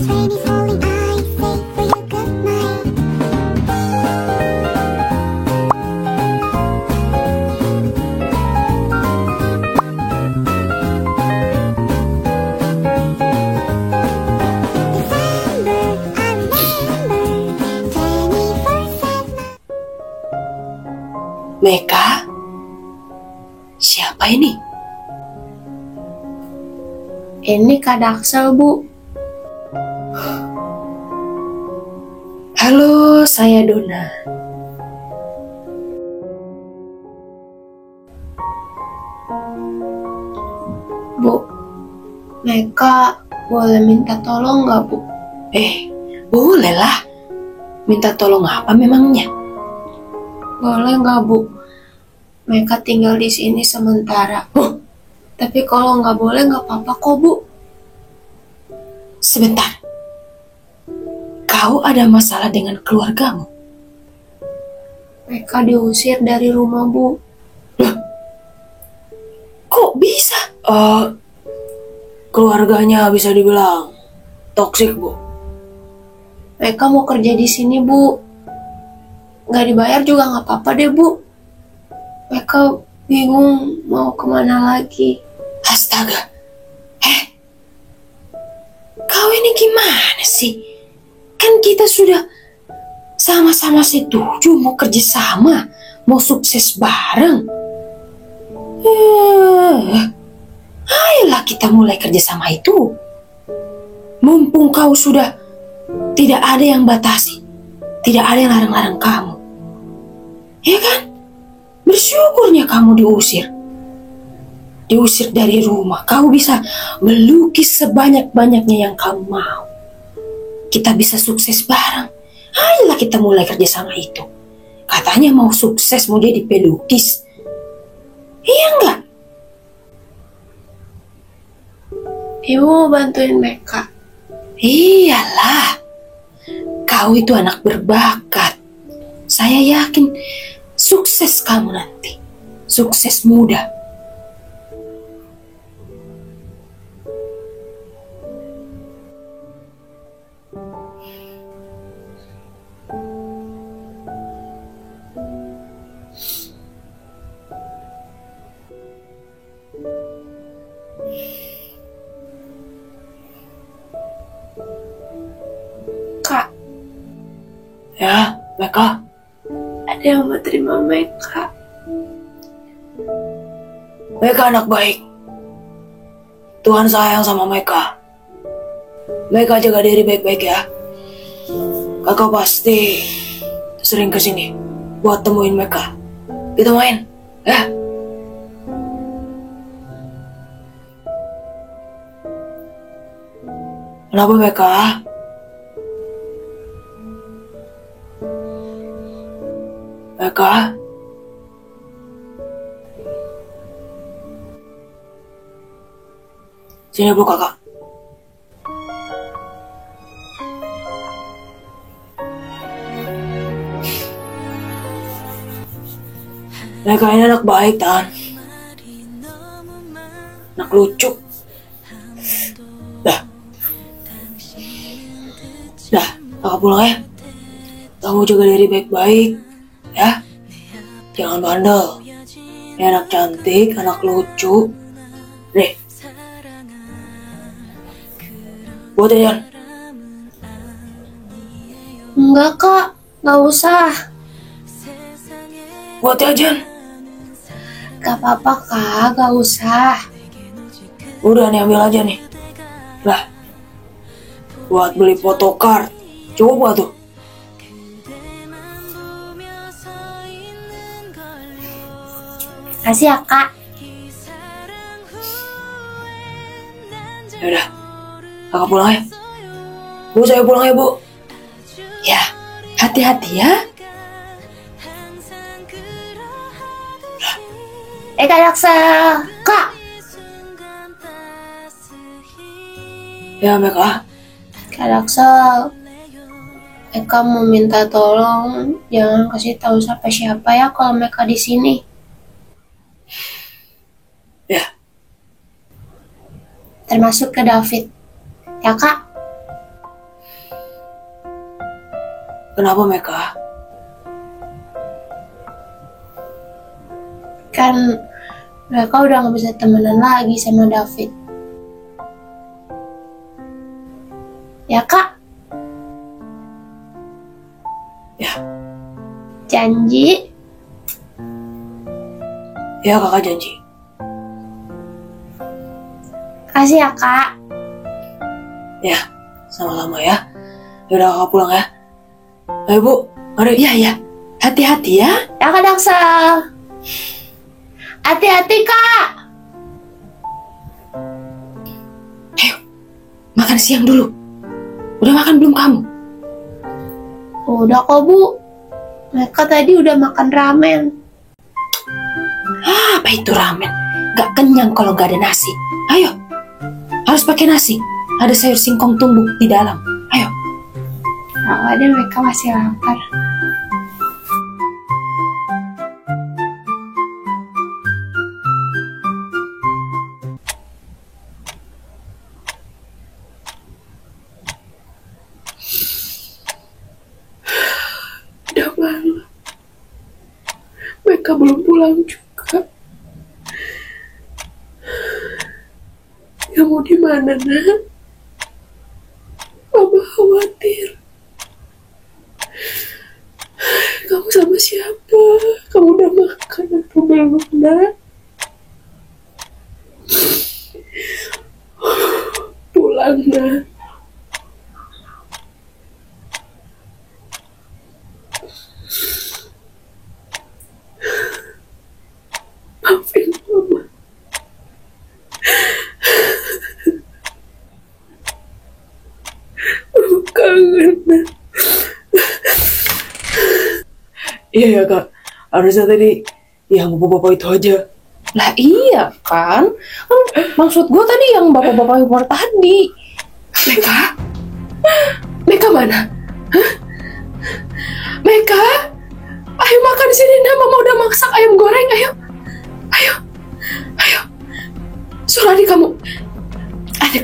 Meka? Siapa ini? Ini Kak Daksel, Bu. Halo, saya Dona. Bu, Meka boleh minta tolong nggak, Bu? Boleh lah. Minta tolong apa memangnya? Boleh nggak, Bu? Meka tinggal di sini sementara. Tapi kalau nggak boleh nggak apa-apa kok, Bu. Sebentar. Kau ada masalah dengan keluargamu? Meka diusir dari rumah, Bu. Loh, kok bisa? Keluarganya bisa dibilang toksik, Bu. Meka mau kerja di sini, Bu. Nggak dibayar juga nggak apa-apa deh, Bu. Meka bingung mau kemana lagi. Astaga. Kau ini gimana sih? Kan kita sudah sama-sama setuju mau kerja sama, mau sukses bareng. Ayolah kita mulai kerjasama itu. Mumpung kau sudah tidak ada yang batasi, tidak ada yang larang-larang kamu. Ya kan? Bersyukurnya kamu diusir. Diusir dari rumah, kau bisa melukis sebanyak-banyaknya yang kamu mau. Kita bisa sukses bareng. Ayolah kita mulai kerjasama itu. Katanya mau sukses, mau jadi pelukis. Iya enggak? Ibu mau bantuin Meka. Iyalah. Kau itu anak berbakat. Saya yakin sukses kamu nanti. Sukses muda. Kak, Ya, Meka. ada yang mau terima Meka. Meka anak baik. Tuhan sayang sama Meka. Meka jaga diri baik-baik ya. Kakak pasti sering kesini buat temuin Meka. Kita main, ya. Kenapa Meka? Meka? Sini Bu kakak. Meka ini anak baik, Tan. Anak lucu. Dah, kakak pulang ya. Kamu jaga diri baik-baik, ya. Jangan bandel. Ini anak cantik, anak lucu. Nih. Buat ya, Jan. Enggak, Kak. Nggak usah. Buat ya, Jan. Gak apa-apa, Kak. Gak usah. Udah nih, ambil aja nih. Lah. Buat beli photocard. Coba tuh. Kasih ya, Kak. Yaudah. Kakak pulang ya. Bu, saya pulang ya, Bu. Ya, hati-hati ya. Kak Daksel. Kak. Ya, Meka. Kak Daksel. Meka mau minta tolong jangan kasih tahu siapa-siapa ya kalau Meka di sini. Ya. Termasuk ke David. Ya, Kak? Kenapa Meka? Kan mereka udah gak bisa temenan lagi sama David. Ya Kak? Ya. Janji? Ya kakak janji. Kasih ya Kak. Ya, sama-sama ya. Yaudah kakak pulang ya. Ayo Bu, mari. Iya ya, hati-hati ya. Ya Kak Daksel. Hati-hati Kak. Ayo, makan siang dulu. Udah makan belum kamu? Udah kok Bu. Mereka tadi udah makan ramen. Apa itu ramen? Gak kenyang kalau gak ada nasi. Ayo, harus pakai nasi. Ada sayur singkong tumbuk di dalam. Ayo. Tahu ada mereka masih lapar. Udah malam. Mereka belum pulang juga. Kamu di mana, Nak? Mama khawatir. Kamu sama siapa? Kamu udah makan atau belum, Nak? Pulang, Nak. Maafin Mama. Mama kangen, Nak. Iya ya Kak, harusnya tadi yang bapak-bapak itu aja. Lah iya kan, maksud gue tadi yang bapak-bapak humor tadi. Meka? Meka mana? Hah? Meka? Ayo makan di sini, nah Mama udah masak ayam goreng, ayo. Ayo. Ayo. Suruh adik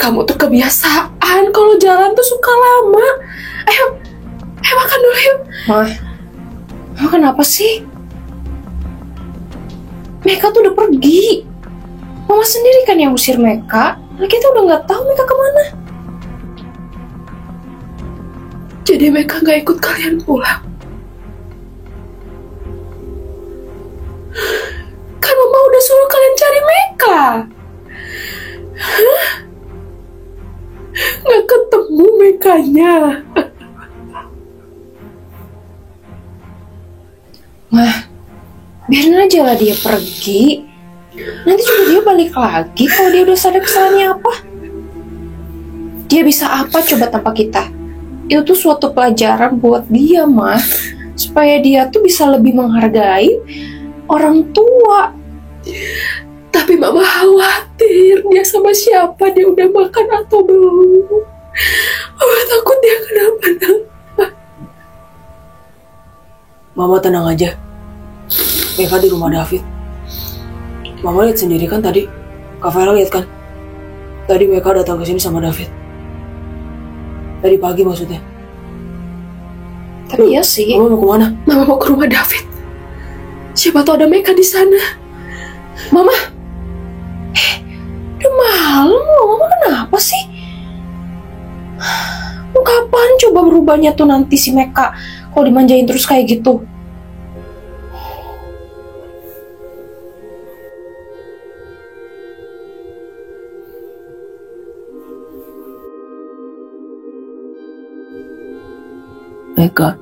kamu tuh kebiasaan kalau jalan tuh suka lama. Ayo. Ayo makan dulu yuk. Mama kenapa sih? Meka tuh udah pergi. Mama sendiri kan yang usir Meka. Nah, kita udah nggak tahu Meka kemana. Jadi Meka nggak ikut kalian pulang. Kan Mama udah suruh kalian cari Meka. Hah? Nggak ketemu Mekanya. Mah, biarin aja lah dia pergi. Nanti juga dia balik lagi kalau dia udah sadar kesalahannya apa. Dia bisa apa coba tanpa kita? Itu tuh suatu pelajaran buat dia, Mah. Supaya dia tuh bisa lebih menghargai orang tua. Tapi Mama khawatir dia sama siapa, dia udah makan atau belum. Mama takut dia kenapa-napa. Mama tenang aja. Meka di rumah David. Mama lihat sendiri kan tadi. Kak Vera lihat kan. Tadi Meka datang ke sini sama David. Tadi pagi maksudnya. Tapi iya sih. Mama mau kemana? Mama mau ke rumah David. Siapa tahu ada Meka di sana. Mama. Udah malam loh. Mama kenapa sih? Kapan coba berubahnya tuh nanti si Meka kalau dimanjain terus kayak gitu? Meka,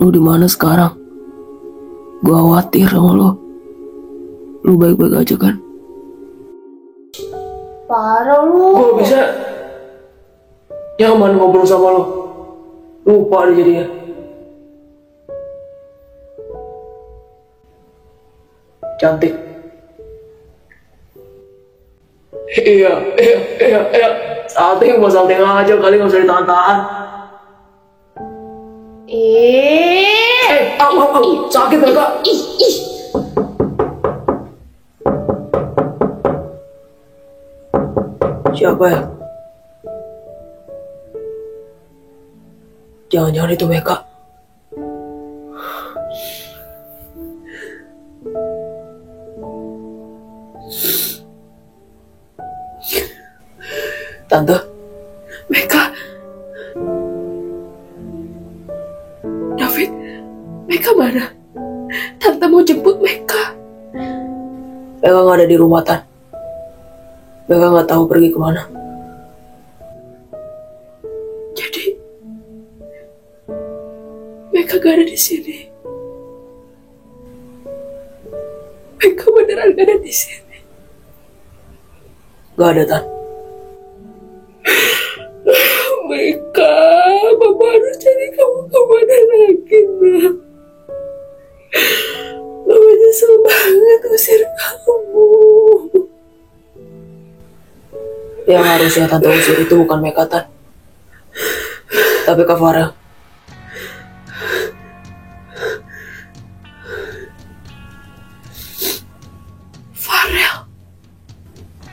lu di mana sekarang? Gua khawatir sama lu. Lu baik-baik aja kan? Parah lu. Gua bisa nyaman ngobrol sama lu. Lupa deh jadinya. Cantik. Iya. Salting aja kali, nggak usah ditahan-tahan. Sakit gak Kak? Siapa ya? Jangan-jangan itu Meka. Tante, Meka. David, Meka mana? Tante mau jemput Meka. Meka nggak ada di rumah, Tan. Meka nggak tahu pergi kemana. Jadi, Meka gak ada di sini. Meka beneran gak ada di sini. Gak ada, Tan. Meka, Mama harus cari kamu kemana lagi, Nak? Mama nyesel banget usir kamu. Yang harusnya Tante usir itu bukan Meka, Tan. Tapi Kak Farel. Farel?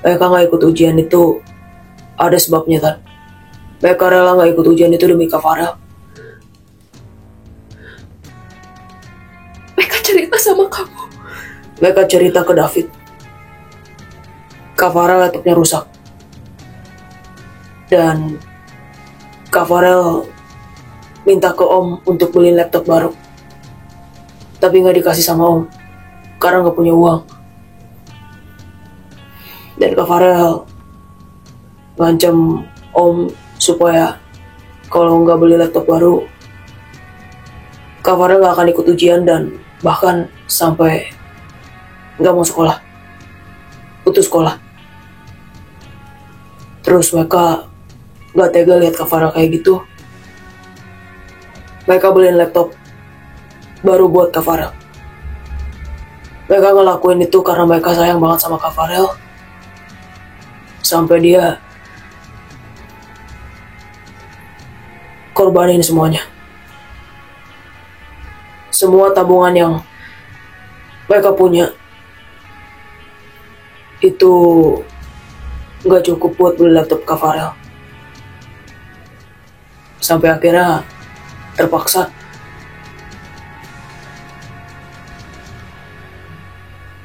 Meka nggak ikut ujian itu ada sebabnya, Tan. Meka rela nggak ikut ujian itu demi Kak Farel. Meka cerita sama kamu. Meka cerita ke David. Kak Farel laptopnya rusak. Dan Kak Farel minta ke Om untuk beli laptop baru. Tapi nggak dikasih sama Om karena nggak punya uang. Dan Kak Farel ngancam Om supaya kalau nggak beli laptop baru, Kak Farel nggak akan ikut ujian dan bahkan sampai nggak mau sekolah, putus sekolah. Terus mereka nggak tega lihat Kak Farel kayak gitu. Mereka beliin laptop baru buat Kak Farel. Mereka ngelakuin itu karena mereka sayang banget sama Kak Farel. Sampai dia korbanin semuanya. Semua tabungan yang mereka punya itu nggak cukup buat beli laptop Kak Farel. Sampai akhirnya terpaksa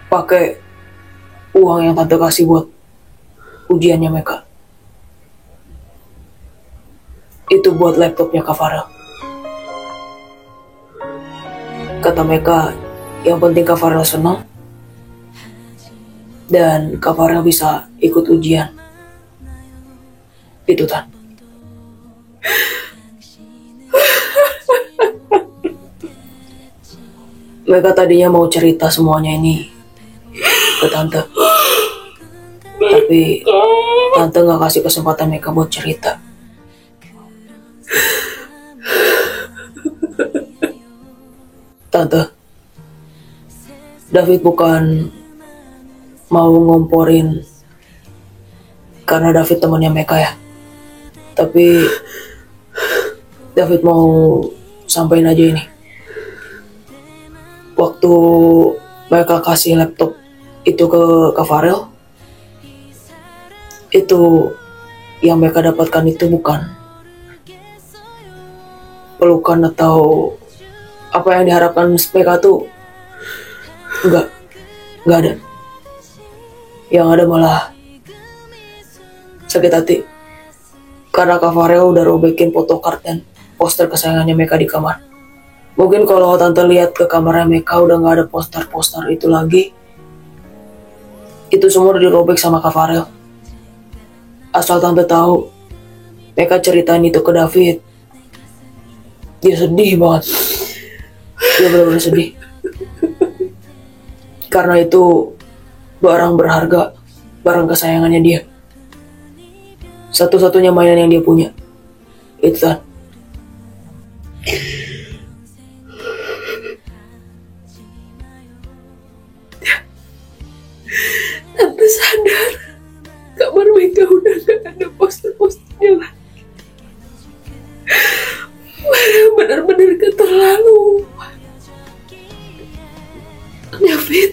pakai uang yang Tante kasih buat ujiannya mereka. Itu buat laptopnya Kak Farel. Kata mereka, yang penting Kak Farel senang dan Kak Farel bisa ikut ujian. Itu, Tan. Mereka tadinya mau cerita semuanya ini ke Tante. Tapi Tante gak kasih kesempatan mereka buat cerita. Tante, David bukan mau ngomporin karena David temannya Meka ya. Tapi David mau sampein aja ini. Waktu mereka kasih laptop itu ke Kak Farel, itu yang mereka dapatkan itu bukan pelukan atau apa yang diharapkan mereka tuh. Enggak ada. Yang ada malah sakit hati karena Kak Farel udah robekin photocard dan poster kesayangannya mereka di kamar. Mungkin kalau Tante lihat ke kamarnya mereka udah gak ada poster-poster itu lagi. Itu semua udah dirobek sama Kak Farel. Asal Tante tahu, mereka ceritain itu ke David, dia sedih banget. Dia benar-benar sedih. Karena itu barang berharga, barang kesayangannya dia. Satu-satunya mainan yang dia punya. Itu, Tan. Tante sadar kamar Meka udah gak ada poster-posternya lagi. Benar-benar keterlaluan. David,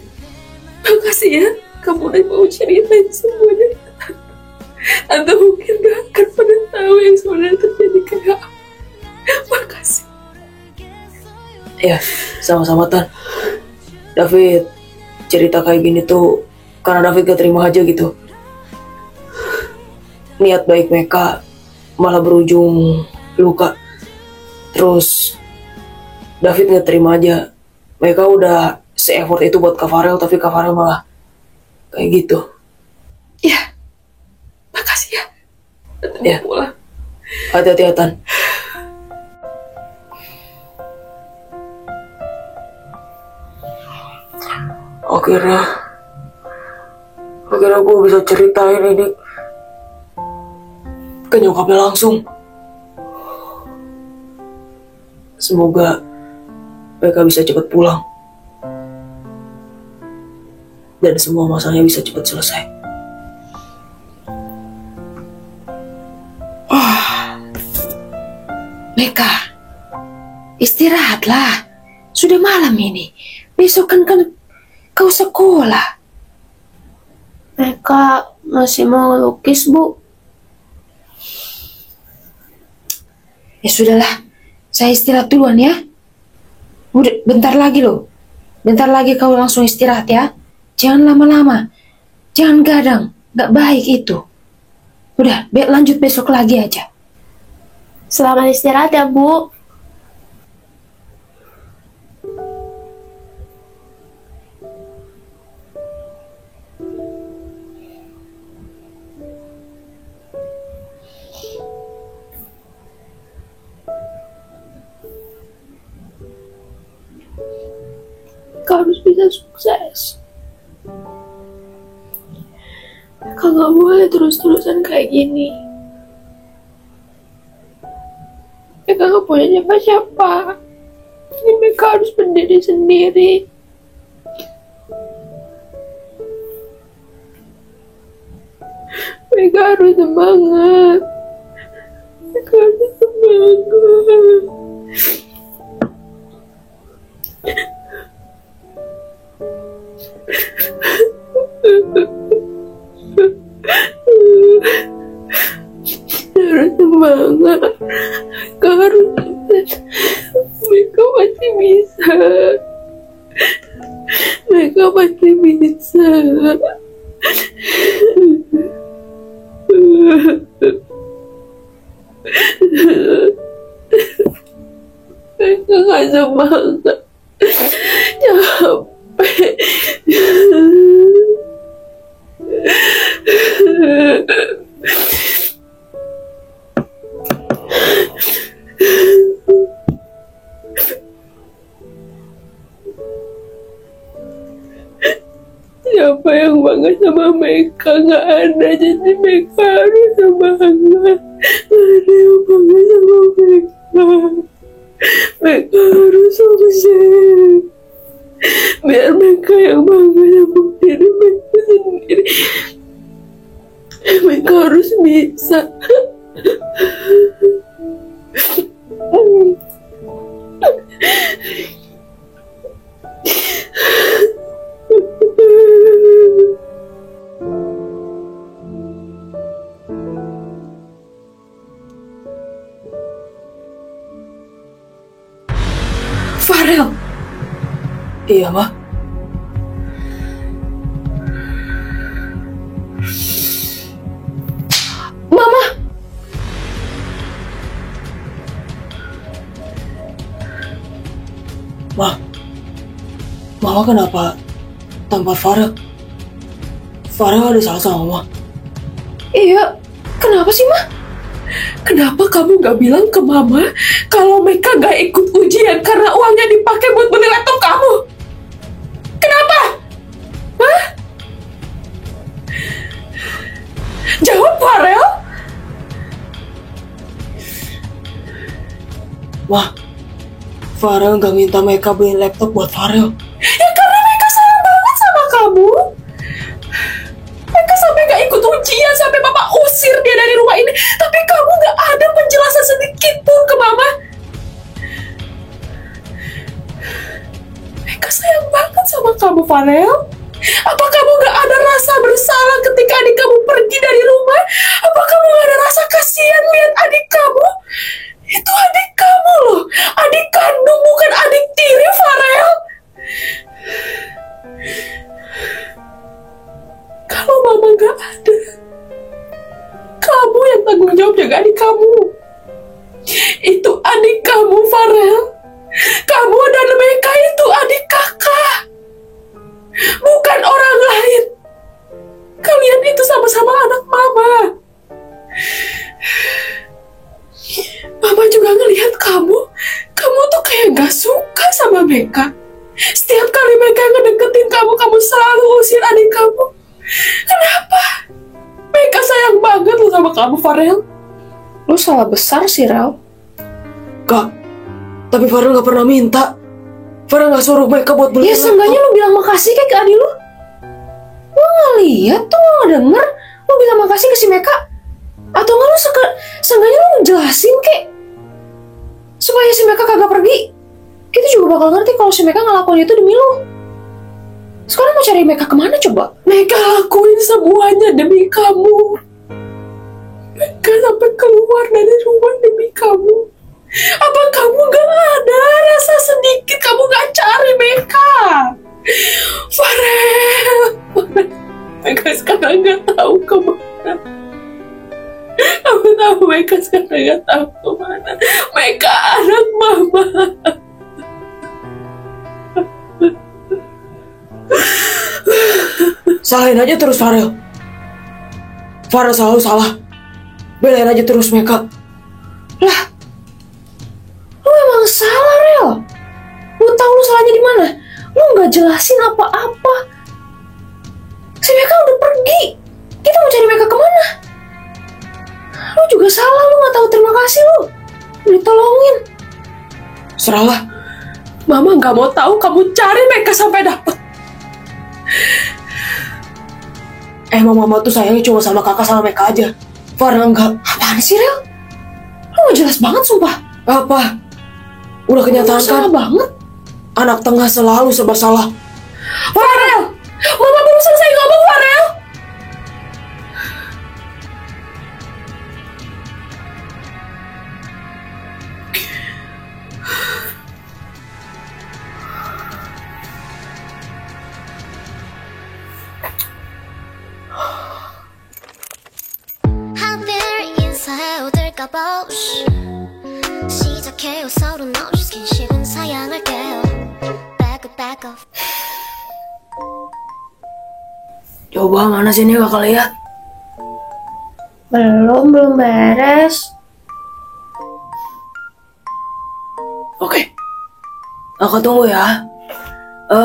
makasih ya kamu udah mau ceritain semuanya ke Tante. Tante mungkin gak akan pernah tahu yang sebenarnya terjadi kayak apa. Makasih. Ya, sama-sama Tan. David cerita kayak gini tuh karena David gak terima aja gitu. Niat baik mereka malah berujung luka. Terus David gak terima aja. Mereka udah se-effort itu buat Kak Farel, tapi Kak Farel malah kayak gitu. Ya, makasih ya. Ya, Pulang. hati-hati ya Tan. Akhirnya gue bisa ceritain ini ke nyokapnya langsung. Semoga mereka bisa cepat pulang dan semua masalahnya bisa cepat selesai. Meka, istirahatlah. Sudah malam ini. Besok kan kau sekolah. Mereka masih mau lukis, Bu. Ya sudahlah, saya istirahat duluan ya. Udah, bentar lagi loh. Bentar lagi kau langsung istirahat ya. Jangan lama-lama. Jangan gadang, gak baik itu. Udah, lanjut besok lagi aja. Selamat istirahat ya, Bu. Kau harus bisa sukses. Kau gak boleh terus-terusan kayak gini. Mereka gak punya siapa-siapa. Ini mereka harus berdiri sendiri. Mereka harus semangat. Mereka harus semangat. Harus semangat. Mereka harus sukses. Mereka pasti bisa. Mereka pasti bisa. Mereka gak semangat. Capek. Siapa yang bangga sama mereka? Gak ada, jadi mereka harus semangat. Gak ada yang bangga sama mereka. Mereka harus sukses. Biar mereka yang bangga sama diri mereka sendiri. Mereka harus bisa. Farel, Iya, Ma. Mama. Ma. Mama kenapa tampar Farel? Farel ada salah sama Mama. Iya, kenapa sih, Ma? Kenapa kamu gak bilang ke Mama kalau mereka gak ikut ujian karena uangnya dipakai buat beli laptop kamu? Kenapa? Hah? Jawab, Farel. Ma, Farel gak minta mereka beliin laptop buat Farel. Ya karena mereka sayang banget sama kamu. Mereka sampai gak ikut ujian, sampai Papa usir dia dari rumah ini. Tapi kamu gak ada penjelasan sedikit pun ke Mama. Mereka sayang banget sama kamu, Farel. Apa kamu gak ada rasa bersalah ketika adik kamu pergi dari rumah? Apa kamu gak ada rasa kasihan lihat adik kamu? Itu adik kamu loh. Adik kandung, bukan adik tiri. Itu adik kamu, Farel. Kamu dan Meka itu adik kakak, bukan orang lain. Kalian itu sama-sama anak mama. Mama juga ngelihat kamu tuh kayak gak suka sama Meka. Setiap kali Meka ngedeketin kamu, kamu selalu usir adik kamu. Kenapa? Meka sayang banget loh sama kamu, Farel. Lu salah besar sih, Rel. Kak, tapi Farel gak pernah minta. Farel gak suruh Meka buat beli. Ya seenggaknya lu bilang makasih kayak ke adik lu. Lu gak lihat tuh, lu gak denger. Lu bilang makasih ke si Meka. Atau enggak lu seenggaknya lu jelasin kayak supaya si Meka kagak pergi. Kita juga bakal ngerti kalau si Meka ngelakuin itu demi lu. Sekarang mau cari Meka kemana coba? Meka lakuin semuanya demi kamu. Meka sampai keluar dari rumah demi kamu. Apa kamu gak ada rasa sedikit kamu gak cari Meka? Farel. Meka sekarang gak tahu kemana. Aku tahu Meka sekarang gak tahu kemana. Meka anak mama. Salahin aja terus Farel. Farel selalu salah. Belain aja terus Meka. Lah, lu emang salah, Rel. Lu tahu lu salahnya di mana? Lu nggak jelasin apa-apa. Si Meka udah pergi. Kita mau cari Meka kemana? Lu juga salah, lu nggak tahu terima kasih lu. Ditolongin. Serahlah. Mama gak mau tahu kamu cari Meka sampai dapet. Emang mama tuh sayangnya cuma sama kakak sama Meka aja. Farel enggak. Apaan sih, Rel? Lu nggak jelas banget, sumpah. Apa? Udah kenyataan Lu salah kan? banget. Anak tengah selalu serba salah. Farel, Mama belum selesai ngomong, Farel. 하늘 인사해 얻을까봐 시작해요 서로 no 스킨십은 사양할게요 back off Coba mana sini kakak lihat. Belum beres. Oke. Kakak tunggu ya. 5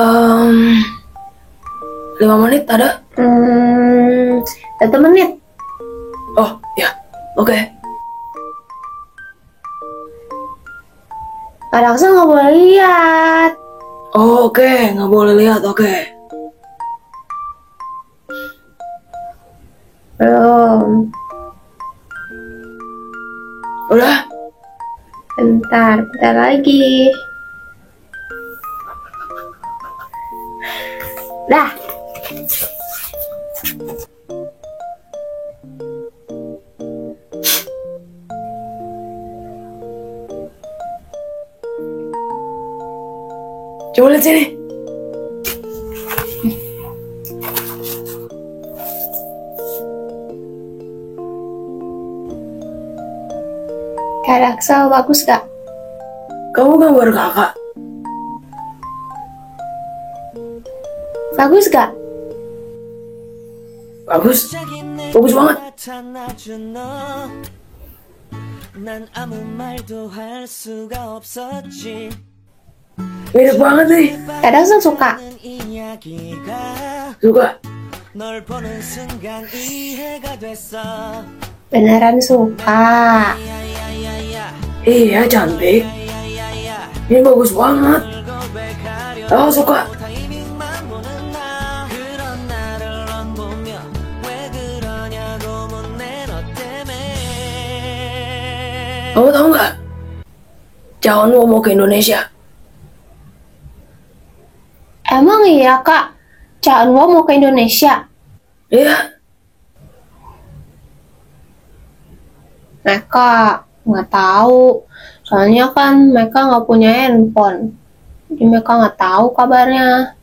menit ada? 1 menit. Oh ya. Oke. Kak Raksa nggak boleh lihat. Oh, oke, nggak boleh lihat. Oke. Belum. Udah? Bentar lagi. Dah. Coba lihat sini. Kak Raksa bagus gak? Kamu gambar kakak. Bagus gak? Bagus. Bagus banget. 난 아무 말도 할 수가 없었지. Mirip banget nih. Kak Raksa suka. Suka. 널 보는 순간 이해가 됐어. Beneran suka. Iya, cantik. Ini bagus banget. Oh, suka. 타이밍만 보는 나 그런 나를 넌 보며 왜 그러냐고 묻네 너 때문에. Kamu tahu nggak? Cawan mau ke Indonesia. Emang iya Kak? Cak Anwar mau ke Indonesia? Iya. Mereka nggak tahu. Soalnya kan mereka nggak punya handphone. Jadi mereka nggak tahu kabarnya.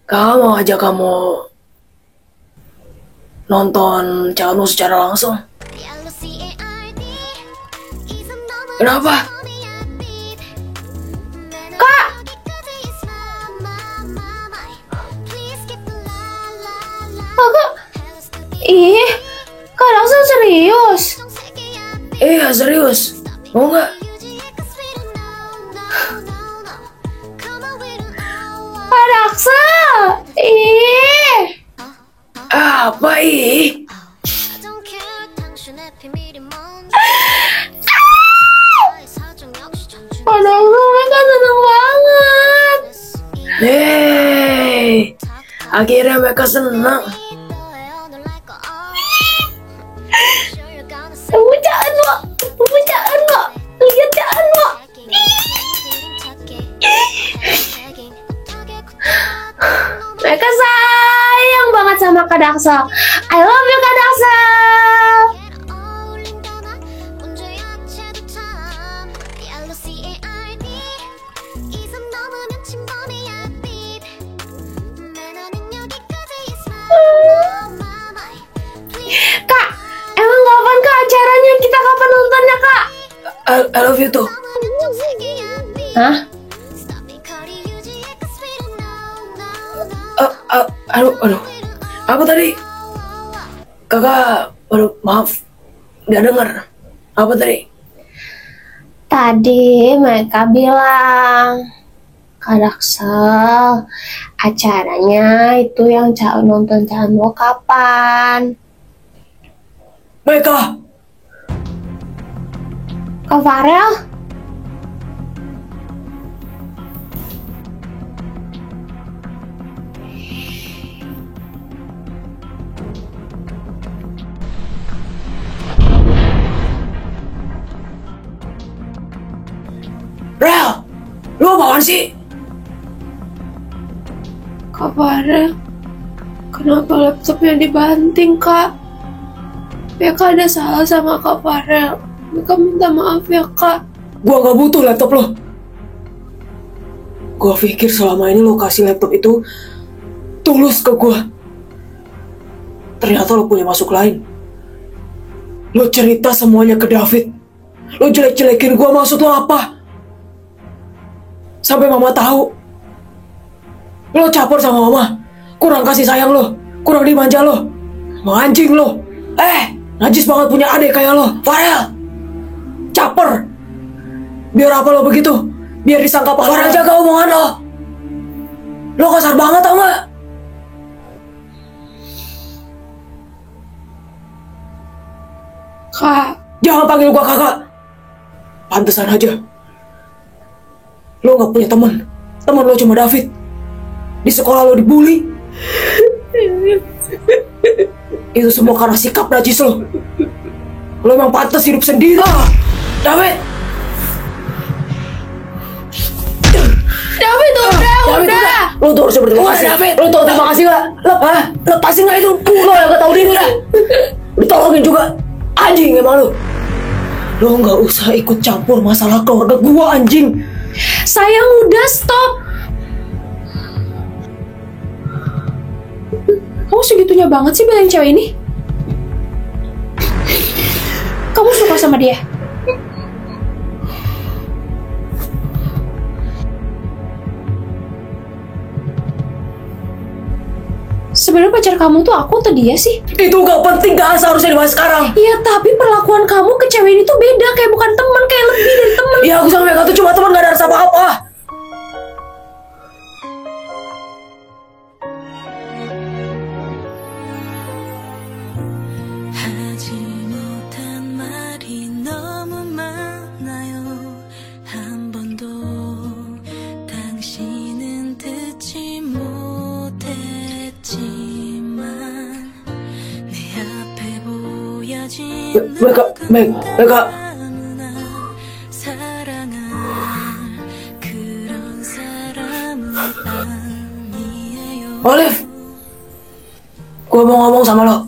Kakak mau ajak kamu nonton Cawan secara langsung. Kenapa? Kak! Kakak! Ih, Kak Daksa serius? Iya serius. Mau nggak? Kak Daksa! Ih! Apa ih? Kak Daksa, mereka seneng banget. Hei, akhirnya mereka senang. Pemujaan lo, pemujaan lo, lihat jaan lo. Mereka sayang banget sama Kak Daksa. I love you Kak Daksa. Kak, emang kapan Kak acaranya? Kita kapan nontonnya Kak? I love you tuh. Hah? Aduh. Apa tadi? Kakak, aduh, maaf. Gak denger. Apa tadi? Tadi mereka bilang, Kak Daksa, acaranya itu yang nonton calon lo kapan? Mereka. Kak Farel? Rel, lu apaan sih? Kak Farel, kenapa laptopnya dibanting, Kak? Meka ada salah sama Kak Farel. Meka minta maaf ya, Kak. Gua gak butuh laptop lo. Gua pikir selama ini lo kasih laptop itu tulus ke gua. Ternyata lo punya masuk lain. Lo cerita semuanya ke David. Lo jelek-jelekin gua, maksud lo apa? Sampai mama tahu. Lo caper sama mama. Kurang kasih sayang lo. Kurang dimanja lo. Anjing lo. Najis banget punya adik kayak lo. Farel. Caper. Biar apa lo begitu? Biar disangka pahlawan. Farel, jaga omongan lo. Lo kasar banget tau gak? Kak, Jangan panggil gua kakak. Pantesan aja. Lo gak punya teman. Teman lo cuma David. Di sekolah lo dibully. Itu semua karena sikap najis lo. Lo emang pantas hidup sendiri. David. David udah. Lo tuh harusnya berterima kasih. Lo tuh terima kasih gak? Lepasin gak itu? Lo yang gak tau diri. Ditolongin juga. Anjing emang lo. Lo gak usah ikut campur masalah keluarga gua, anjing. Sayang, udah stop. Kamu segitunya banget sih belain cewek ini? Kamu suka sama dia? Sebenarnya pacar kamu tuh aku atau dia sih? Itu gak penting, gak seharusnya dibahas sekarang. Iya, tapi perlakuan kamu ke cewek ini tuh beda. Kayak bukan teman, kayak lebih dari teman. Ya aku sama mereka tuh cuma teman, gak ada rasa apa-apa. 하지 못한 말이 너무 많아요. 한 번도 당신은 듣지 못했지만 내 앞에 보여진 mereka 아무나 사랑할 그런 사람은 아니에요. Olive, gua mau ngomong sama lo.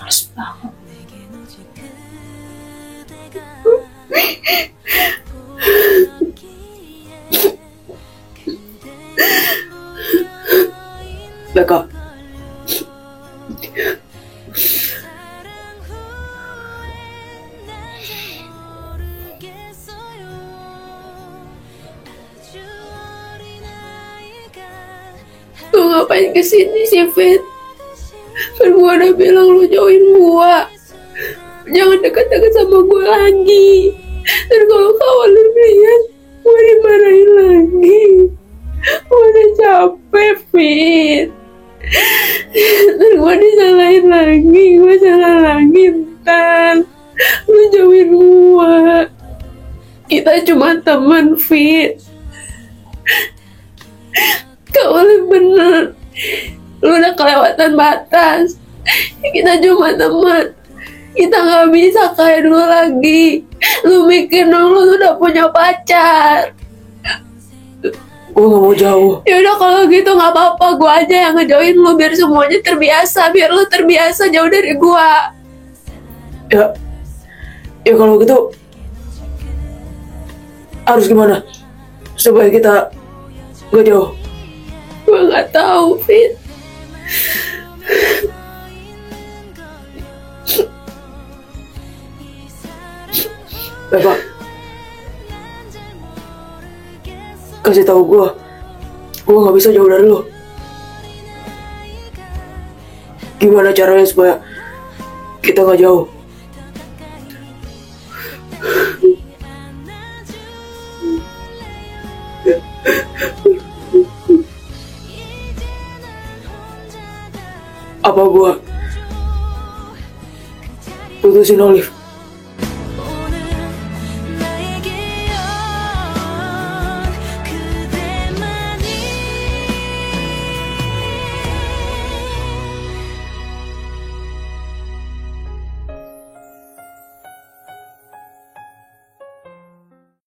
Males banget. Mereka. ngapain kesini sih, Fit? Kan gue udah bilang lu jauhin gue. Jangan deket-deket sama gue lagi. Dan kalau kawan lu lihat, gue dimarahin lagi. Gue udah capek, Fit. Dan gue disalahin lagi. Gue salah lagi, Tan. Lu jauhin gue. Kita cuma teman, Fit. Kawan bener. Lu udah kelewatan batas. Kita cuma teman. Kita gak bisa kayak dulu lagi. Lu mikir dong, lu udah punya pacar. Gue gak mau jauh. Yaudah kalau gitu gak apa-apa, gue aja yang ngejauhin lu biar semuanya terbiasa. Biar lu terbiasa jauh dari gue. Ya kalau gitu harus gimana supaya kita gak jauh? Gue gak tahu, Fit. Bapak, kasih tahu gue gak bisa jauh dari lo. Gimana caranya supaya kita gak jauh? Apa gue putusin Olive?